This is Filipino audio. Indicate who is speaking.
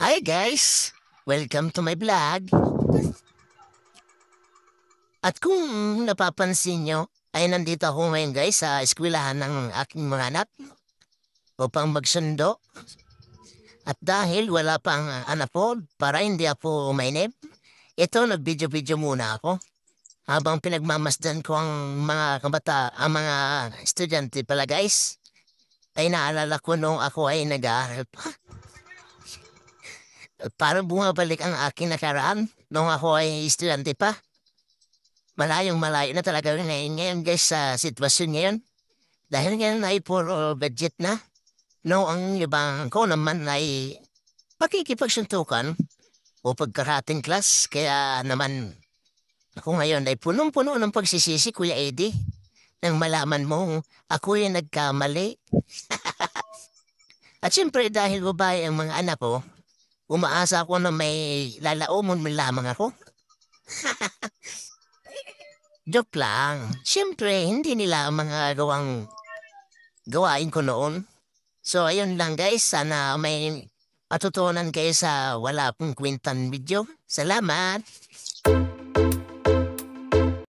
Speaker 1: Hi guys! Welcome to my vlog. At kung napapansin nyo, ay nandito ako ngayon guys sa eskwelahan ng aking mga anak upang magsundo. At dahil wala pang anak po para hindi ako mainip, ito nag-video-video muna ako. Habang pinagmamasdan ko ang ang mga estudyante pala guys, ay naalala ko nung ako ay nag-aaral pa. Parang bumabalik ang aking nakaraan nung ako ay estudyante pa. Malayong malayo na talaga ngayon guys sa sitwasyon ngayon. Dahil ngayon ay puro budget na. No, ang ibang ko naman ay pakikipagsuntukan o pagkarating class. Kaya naman ako ngayon ay punong-puno ng pagsisisi, Kuya Eddie. Nang malaman mo, ako yung nagkamali. At siyempre dahil babae ang mga anak ko, umaasa ako na may lalaomon man lamang ako. Joke lang. Siyempre, hindi nila ang mga gawain ko noon. So, ayun lang guys. Sana may matutunan kayo sa wala pong kwintan video. Salamat!